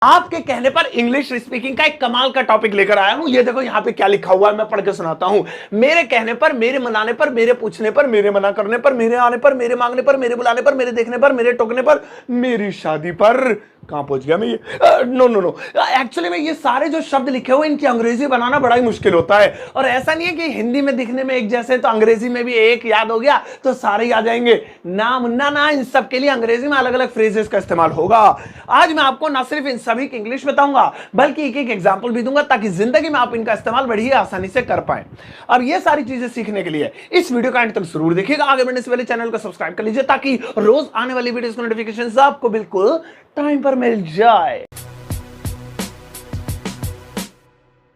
आपके कहने पर इंग्लिश स्पीकिंग का एक कमाल का टॉपिक लेकर आया हूं। ये देखो यहां पे क्या लिखा हुआ है, मैं पढ़ के सुनाता हूं। मेरे कहने पर, मेरे मनाने पर, मेरे पूछने पर, मेरे मना करने पर, मेरे आने पर, मेरे मांगने पर, मेरे बुलाने पर, मेरे देखने पर, मेरे टोकने पर, मेरी शादी पर। कहां पहुंच गया मैं ये? नो नो नो, एक्चुअली में ये सारे जो शब्द लिखे हुए इनकी अंग्रेजी बनाना बड़ा ही मुश्किल होता है। और ऐसा नहीं है कि हिंदी में दिखने में एक जैसे तो अंग्रेजी में भी एक याद हो गया तो सारे ही आ जाएंगे। ना मुन्ना ना, इन सब के लिए अंग्रेजी में अलग अलग फ्रेजेस का इस्तेमाल होगा। आज मैं आपको ना सिर्फ इन सभी की इंग्लिश बताऊंगा बल्कि एक एक एग्जांपल भी दूंगा ताकि जिंदगी में आप इनका इस्तेमाल बड़ी ही आसानी से कर पाए। अब ये सारी चीजें सीखने के लिए इस वीडियो का अंत तक जरूर देखिएगा। आगे बढ़ने से पहले चैनल को सब्सक्राइब कर लीजिए ताकि रोज आने वाली वीडियोस की नोटिफिकेशन आपको बिल्कुल टाइम पर मिल जाए।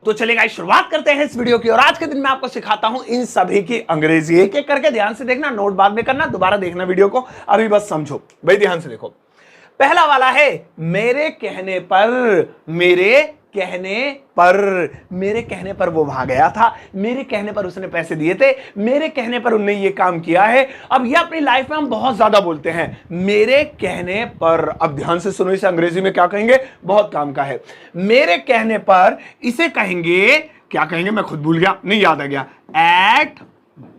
तो चलिए गाइस, शुरुआत करते हैं इस वीडियो की। और आज के दिन मैं आपको सिखाता हूं इन सभी की अंग्रेजी। एक एक करके ध्यान से देखना, नोट बाद में करना, दोबारा देखना वीडियो को, अभी बस समझो भाई, ध्यान से देखो। पहला वाला है मेरे कहने पर। मेरे कहने पर, मेरे कहने पर वो वहां गया था, मेरे कहने पर उसने पैसे दिए थे, मेरे कहने पर उन्होंने ये काम किया है। अब ये अपनी लाइफ में हम बहुत ज्यादा बोलते हैं, मेरे कहने पर। अब ध्यान से सुनो, इसे अंग्रेजी में क्या कहेंगे, बहुत काम का है। मेरे कहने पर इसे कहेंगे, क्या कहेंगे मैं खुद भूल गया, नहीं याद आ गया। एट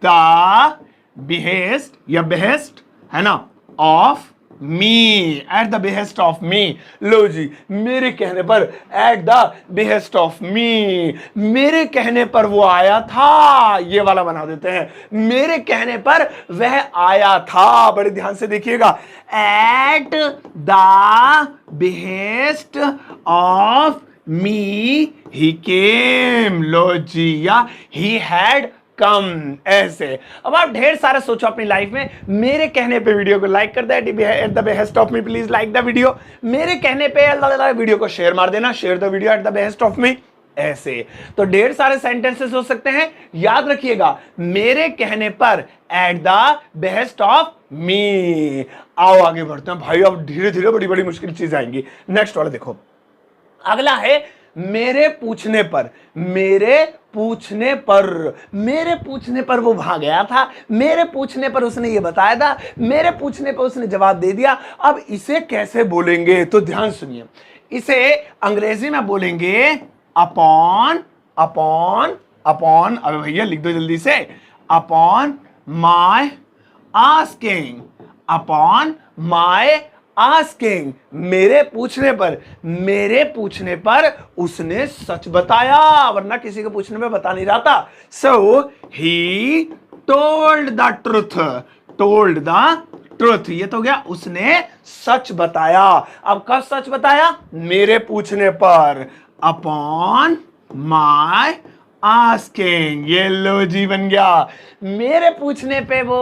द बिहेस्ट या बेहेस्ट है ना, of me, at the behest of me. लो जी, मेरे कहने पर, at the behest of me. मेरे कहने पर वो आया था, ये वाला बना देते हैं। मेरे कहने पर वह आया था, बड़े ध्यान से देखिएगा। At the behest of me he came. लो जी, या ही हैड कम, ऐसे। अब आप ढेर सारे सोचो अपनी लाइफ में। मेरे कहने पे वीडियो को लाइक कर दे, at the behest of me please like the video. मेरे कहने पे वीडियो को शेयर मार देना, share the video at the behest of me, ऐसे। तो ढेर सारे सेंटेंसेस हो सकते हैं, याद रखिएगा। मेरे कहने पर, एट द बेहेस्ट ऑफ मी। आओ आगे बढ़ते हैं भाई, अब धीरे धीरे बड़ी बड़ी मुश्किल चीज आएंगी। नेक्स्ट वाला देखो, अगला है मेरे पूछने पर। मेरे पूछने पर, मेरे पूछने पर वो वहां गया था, मेरे पूछने पर उसने ये बताया था, मेरे पूछने पर उसने जवाब दे दिया। अब इसे कैसे बोलेंगे तो ध्यान सुनिए। इसे अंग्रेजी में बोलेंगे अपॉन, अपॉन, अपॉन। अबे भैया लिख दो जल्दी से। Upon my asking, upon my asking. मेरे पूछने पर, मेरे पूछने पर उसने सच बताया, वरना किसी के पूछने में बता नहीं रहा था। So he told the truth, told the truth. ये तो गया, उसने सच बताया। अब कब सच बताया? मेरे पूछने पर, अपॉन माय आस्किंग। ये लो जी बन गया। मेरे पूछने पे वो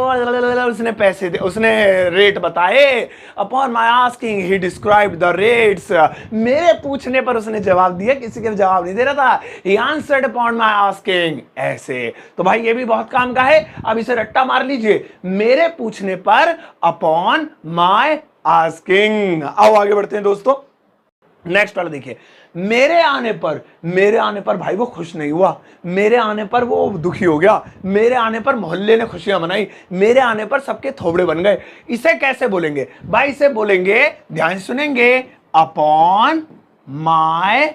उसने पैसे दे, उसने रेट बताए। Upon my asking he describe the rates. मेरे पूछने पर उसने जवाब दिया, किसी के जवाब नहीं दे रहा था। He answered upon my asking, ऐसे। तो भाई ये भी बहुत काम का है। अब इसे रट्टा मार लीजिए, मेरे पूछने पर, अपॉन माय आस्किंग। आओ आगे बढ़ते हैं दोस्तों। नेक्स्ट वाला देखिए, मेरे आने पर। मेरे आने पर भाई वो खुश नहीं हुआ, मेरे आने पर वो दुखी हो गया, मेरे आने पर मोहल्ले ने खुशियां मनाई, मेरे आने पर सबके थोबड़े बन गए। इसे कैसे बोलेंगे भाई? इसे बोलेंगे, ध्यान सुनेंगे, अपॉन माय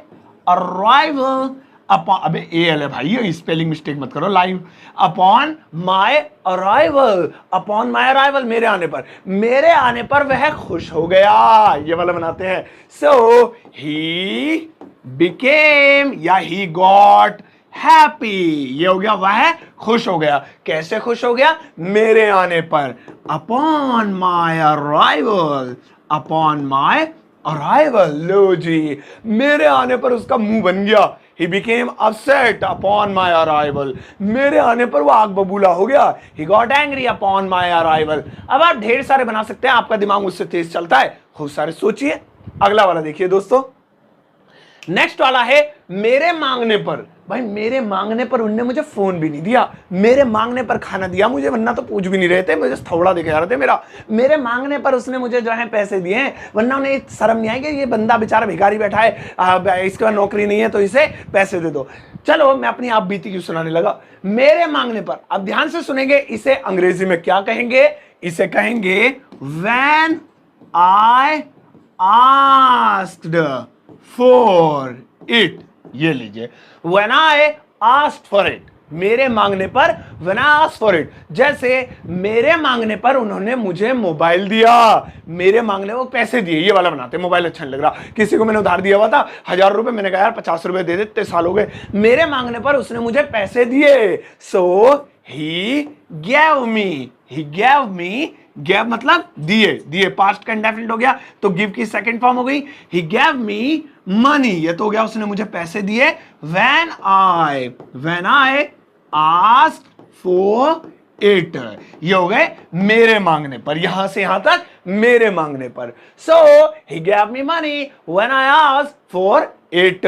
अराइवल। अपॉन, अबे एल है भाई, ये स्पेलिंग मिस्टेक मत करो live. Upon my arrival, upon my arrival, मेरे आने पर। मेरे आने पर वह खुश हो गया, ये वाला बनाते हैं। सो ही बिकेम या ही गॉट हैप्पी। ये हो गया, वह खुश हो गया। कैसे खुश हो गया? मेरे आने पर, upon my arrival, upon my arrival. लो जी, मेरे आने पर उसका मुंह बन गया। He became upset upon my arrival. मेरे आने पर वो आग बबूला हो गया। He got angry upon my arrival. अब आप ढेर सारे बना सकते हैं, आपका दिमाग उससे तेज चलता है, खूब सारे सोचिए। अगला वाला देखिए दोस्तों। नेक्स्ट वाला है मेरे मांगने पर। भाई मेरे मांगने पर उनने मुझे फोन भी नहीं दिया, मेरे मांगने पर खाना दिया मुझे, वरना तो पूछ भी नहीं रहे थे, मुझे थोड़ा दिखे जा रहे थे मेरा। मेरे मांगने पर उसने मुझे जो है पैसे दिए हैं, वरना उन्हें शर्म नहीं आई कि ये बंदा बेचारा भिखारी बैठा है, इसके पास नौकरी नहीं है तो इसे पैसे दे दो। चलो मैं अपनी आप बीती क्यों सुनाने लगा। मेरे मांगने पर, अब ध्यान से सुनेंगे, इसे अंग्रेजी में क्या कहेंगे? इसे कहेंगे when I asked for it, ये लीजिए, when I asked for it, मेरे मांगने पर, when I asked for it, जैसे मेरे मांगने पर उन्होंने मुझे मोबाइल दिया, मेरे मांगने वो पैसे दिए, ये वाला बनाते, मोबाइल अच्छा नहीं लग रहा, किसी को मैंने उधार दिया हुआ था 1000 रुपए, मैंने कहा यार 50 रुपए दे देते, साल हो गए, मेरे मांगने पर उसने मुझे पैसे दिए, सो ही गैव मी, गैव मतलब दिए, दिए पास्ट का इंडेफिनिट हो गया, तो गिव की सेकंड फॉर्म हो गई, ही गैव मी मनी, ये तो हो गया उसने मुझे पैसे दिए, when I asked for it, ये हो गए मेरे मांगने पर, यहां से यहां तक मेरे मांगने पर, so he gave me money when I asked for it,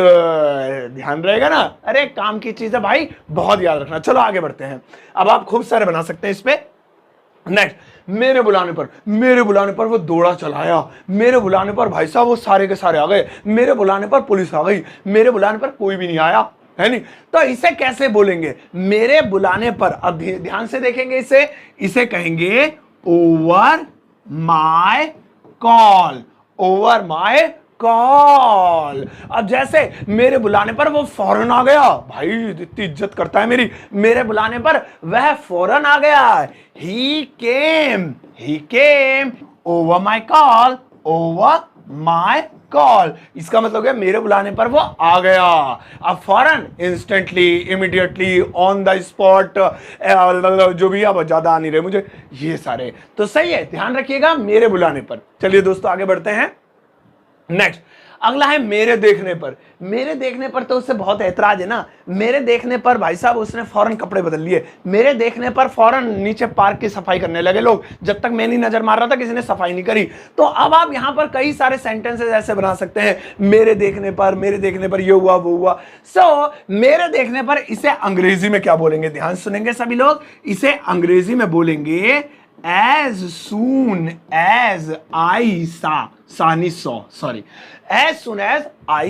ध्यान रहेगा ना, अरे काम की चीज है भाई, बहुत याद रखना। चलो आगे बढ़ते हैं, अब आप खूब सारे बना सकते हैं इस पे। नेक्स्ट, मेरे बुलाने पर वो दौड़ा चलाया, मेरे बुलाने पर भाई साहब वो सारे के सारे आ गए, मेरे बुलाने पर पुलिस आ गई, मेरे बुलाने पर कोई भी नहीं आया, है नहीं, तो इसे कैसे बोलेंगे, मेरे बुलाने पर, अब ध्यान से देखेंगे इसे कहेंगे over my call, over my call. अब जैसे मेरे बुलाने पर वो फौरन आ गया, भाई इतनी इज्जत करता है मेरी, मेरे बुलाने पर वह फौरन आ गया, he came over my call, इसका मतलब है मेरे बुलाने पर वो आ गया, अब फौरन, instantly, immediately, on the spot, जो भी, अब ज्यादा आ नहीं रहे मुझे ये सारे, तो सही है, ध्यान रखिएगा मेरे बुलाने पर। चलिए दोस्तों आगे बढ़ते हैं। नेक्स्ट, अगला है मेरे देखने पर तो उससे बहुत ऐतराज है ना, मेरे देखने पर भाई साहब उसने फौरन कपड़े बदल लिए, मेरे देखने पर फौरन नीचे पार्क की सफाई करने लगे लोग, जब तक मैं नहीं नजर मार रहा था किसी ने सफाई नहीं करी। तो अब आप यहां पर कई सारे सेंटेंसेस ऐसे बना सकते हैं, मेरे देखने पर ये हुआ वो हुआ। सो मेरे देखने पर इसे अंग्रेजी में क्या बोलेंगे, ध्यान सुनेंगे सभी लोग, इसे अंग्रेजी में बोलेंगे as soon as I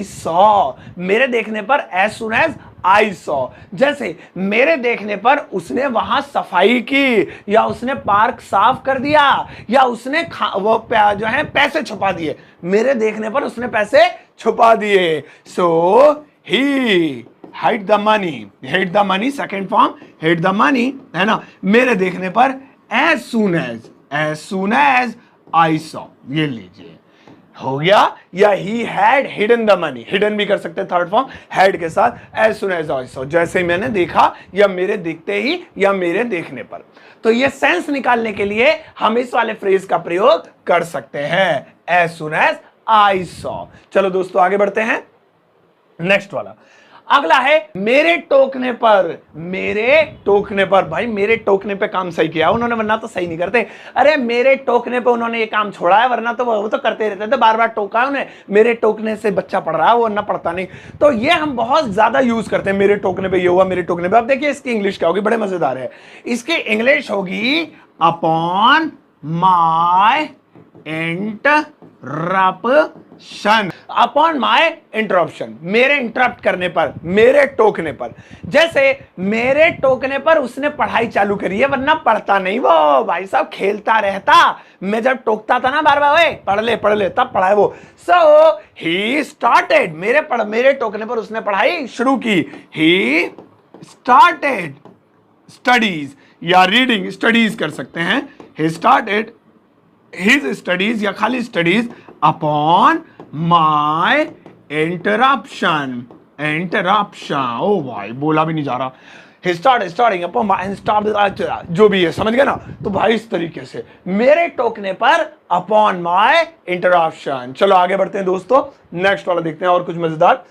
saw, मेरे देखने पर as soon as I saw, जैसे मेरे देखने पर उसने वहां सफाई की, या उसने पार्क साफ कर दिया, या उसने वो जो है पैसे छुपा दिए, मेरे देखने पर उसने पैसे छुपा दिए, so he hid the money, second form hid the money, है ना, मेरे देखने पर as soon as I saw, ये लीजिए, हो गया, या he had hidden the money, hidden भी कर सकते हैं थर्ड फॉर्म had के साथ, as soon as I saw, जैसे ही मैंने देखा, या मेरे देखते ही, या मेरे देखने पर। तो ये सेंस निकालने के लिए हम इस वाले फ्रेज का प्रयोग कर सकते हैं, as soon as I saw। चलो दोस्तों आगे बढ़ते हैं। नेक्स्ट वाला अगला है मेरे टोकने पर, भाई मेरे टोकने पे काम सही किया उन्होंने, वरना तो सही नहीं करते। अरे मेरे टोकने पे उन्होंने ये काम छोड़ा है, वरना तो वो तो करते रहते थे, बार बार टोका उन्हें, मेरे टोकने से बच्चा पढ़ रहा है, वो ना पढ़ता नहीं। तो ये हम बहुत ज्यादा यूज करते हैं, मेरे टोकने पे ये हुआ, मेरे टोकने पे। अब देखिए इसकी इंग्लिश क्या होगी, बड़े मजेदार है। इसकी इंग्लिश होगी upon my interruption, upon my interruption, मेरे इंटरप्ट करने पर, मेरे टोकने पर। जैसे मेरे टोकने पर उसने पढ़ाई चालू करी है, वरना पढ़ता नहीं वो, भाई साहब खेलता रहता, मैं जब टोकता था ना बार बार, ओए पढ़ ले तब पढ़ाए वो। सो ही स्टार्टेड, मेरे टोकने पर उसने पढ़ाई शुरू की, ही स्टार्टेड स्टडीज, या रीडिंग स्टडीज कर सकते हैं, ही स्टार्टेड हिज स्टडीज, या खाली स्टडीज अपॉन माय इंटरप्शन, ओ भाई बोला भी नहीं जा रहा, he starting upon my जो भी है, समझ गए ना। तो भाई इस तरीके से मेरे टोकने पर अपॉन माय इंटरप्शन। चलो आगे बढ़ते हैं दोस्तों, नेक्स्ट वाला देखते हैं और कुछ मजेदार।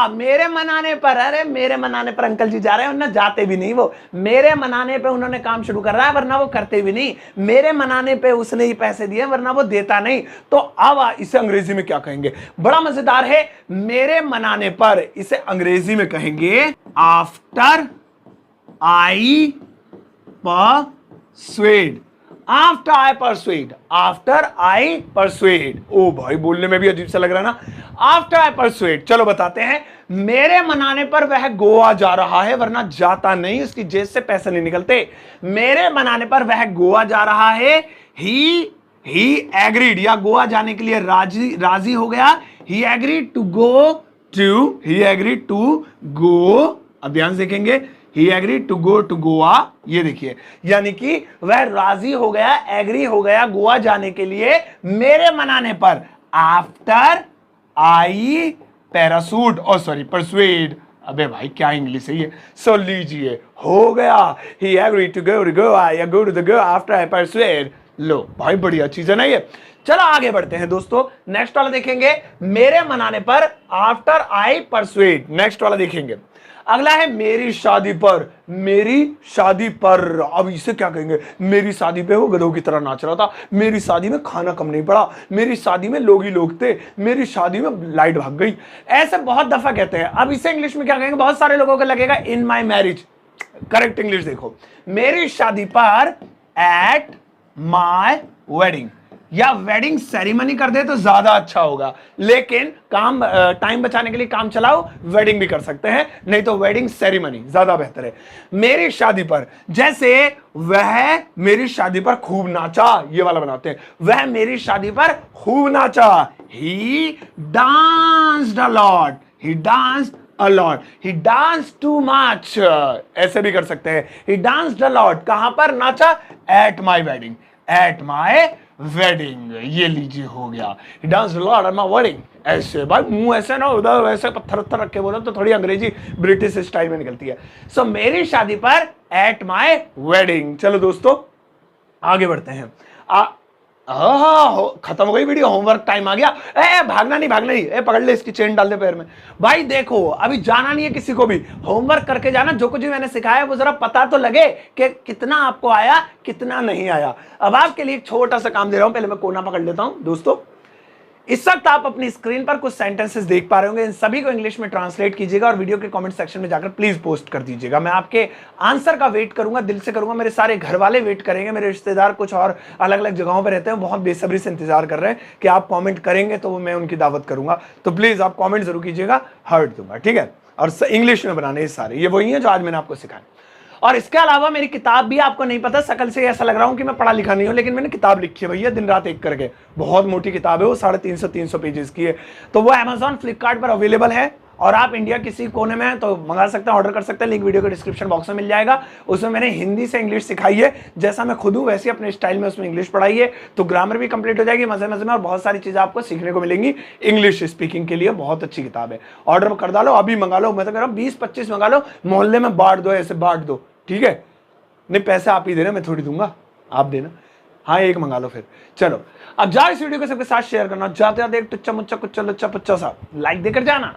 मेरे मनाने पर, अरे मेरे मनाने पर अंकल जी जा रहे हैं, वरना जाते भी नहीं वो, मेरे मनाने पे उन्होंने काम शुरू कर रहा है, वरना वो करते भी नहीं, मेरे मनाने पे उसने ही पैसे दिए, वरना वो देता नहीं। तो अब इसे अंग्रेजी में क्या कहेंगे, बड़ा मजेदार है, मेरे मनाने पर इसे अंग्रेजी में कहेंगे after I persuade, after I persuade. ओ भाई बोलने में भी अजीब सा लग रहा है ना, आफ्टर आई परसुएड। चलो बताते हैं, मेरे मनाने पर वह गोवा जा रहा है, वरना जाता नहीं, उसकी जेब से पैसे नहीं निकलते। मेरे मनाने पर वह गोवा जा रहा है, ही एग्रीड, या गोवा जाने के लिए राजी हो गया, he agreed to go to, he agreed to go, अब ध्यान से देखेंगे, he agreed to go to Goa, ये देखिए, यानी कि वह राजी हो गया, एग्री हो गया गोवा जाने के लिए मेरे मनाने पर, after I parachute, oh sorry persuade, अबे भाई क्या इंग्लिश है ये, सो लीजिए हो गया, he agreed to go to Goa, I go to the go after I persuade, लो भाई बढ़िया चीज है ना ये। चलो आगे बढ़ते हैं दोस्तों, नेक्स्ट वाला देखेंगे, मेरे मनाने पर, आफ्टर आई परसुएड, नेक्स्ट वाला देखेंगे। अगला है मेरी शादी पर, मेरी शादी पर, अब इसे क्या कहेंगे, मेरी शादी पे वो गधों की तरह नाच रहा था, मेरी शादी में खाना कम नहीं पड़ा, मेरी शादी में लोग ही लोग थे, मेरी शादी में लाइट भाग गई, ऐसे बहुत दफा कहते हैं। अब इसे इंग्लिश में क्या कहेंगे, बहुत सारे लोगों को लगेगा इन माई मैरिज, करेक्ट इंग्लिश देखो, मेरी शादी पर, एट माई वेडिंग, या वेडिंग सेरेमनी कर दे तो ज्यादा अच्छा होगा, लेकिन काम टाइम बचाने के लिए काम चलाओ वेडिंग भी कर सकते हैं, नहीं तो वेडिंग सेरेमनी ज्यादा बेहतर है। मेरी शादी पर, जैसे वह मेरी शादी पर खूब नाचा, ये वाला बनाते हैं, वह मेरी शादी पर खूब नाचा, he danced a lot, he danced a lot, he danced too much, ऐसे भी कर सकते हैं, he danced a lot, कहां पर नाचा, at my wedding, at my wedding, ये लीजिए हो गया, he danced a lot at my wedding, ऐसे भाई मुंह ऐसे ना उधर वैसे पत्थर पत्थर रख के बोलो तो थोड़ी अंग्रेजी ब्रिटिश स्टाइल में निकलती है। सो मेरी शादी पर, at my wedding। चलो दोस्तों आगे बढ़ते हैं, खत्म हो गई वीडियो, होमवर्क टाइम आ गया, भागना नहीं, पकड़ ले इसकी चेन डाल दे पैर में। भाई देखो अभी जाना नहीं है किसी को भी, होमवर्क करके जाना, जो कुछ भी मैंने सिखाया वो जरा पता तो लगे कि कितना आपको आया कितना नहीं आया। अब आपके लिए एक छोटा सा काम दे रहा हूं, पहले मैं कोना पकड़ लेता हूं। दोस्तों इस वक्त आप अपनी स्क्रीन पर कुछ सेंटेंसेस देख पा रहे होंगे, इन सभी को इंग्लिश में ट्रांसलेट कीजिएगा और वीडियो के कमेंट सेक्शन में जाकर प्लीज पोस्ट कर दीजिएगा। मैं आपके आंसर का वेट करूंगा, दिल से करूंगा, मेरे सारे घर वाले वेट करेंगे, मेरे रिश्तेदार कुछ और अलग अलग जगहों पर रहते हैं, बहुत बेसब्री से इंतजार कर रहे हैं कि आप कॉमेंट करेंगे तो मैं उनकी दावत करूंगा। तो प्लीज आप कॉमेंट जरूर कीजिएगा, हार्ट दूंगा, ठीक है। और इंग्लिश में बनाने ये सारे, ये वही है जो आज मैंने आपको सिखाया। और इसके अलावा मेरी किताब भी, आपको नहीं पता, शकल से ऐसा लग रहा हूं कि मैं पढ़ा लिखा नहीं हूं, लेकिन मैंने किताब लिखी है भैया, दिन रात एक करके, बहुत मोटी किताब है वो, 350 पेजेस की है। तो वो Amazon फ्लिपकार्ट पर अवेलेबल है, और आप इंडिया किसी कोने में हैं तो मंगा सकते हैं, ऑर्डर कर सकते हैं, लिंक वीडियो के डिस्क्रिप्शन बॉक्स में मिल जाएगा। उसमें मैंने हिंदी से इंग्लिश सिखाई है, जैसा मैं खुद हूं वैसे अपने स्टाइल में उसमें इंग्लिश पढ़ाई है, तो ग्रामर भी कंप्लीट हो जाएगी मजे मजे में, और बहुत सारी चीजें आपको सीखने को मिलेंगी इंग्लिश स्पीकिंग के लिए। बहुत अच्छी किताब है, ऑर्डर कर डालो, अभी मंगा लो, मैं तो कह रहा हूँ 20-25 मंगा लो, मोहल्ले में बांट दो, ऐसे बांट दो, ठीक है। नहीं पैसे आप ही देना, मैं थोड़ी दूंगा, आप देना। हाँ एक मंगा लो फिर। चलो अब जाओ इस वीडियो को सबके साथ शेयर करना, जाते जाते एक टुच्चा मुच्चा कुच्चा लुच्चा पुच्चा सा लाइक देकर जाना।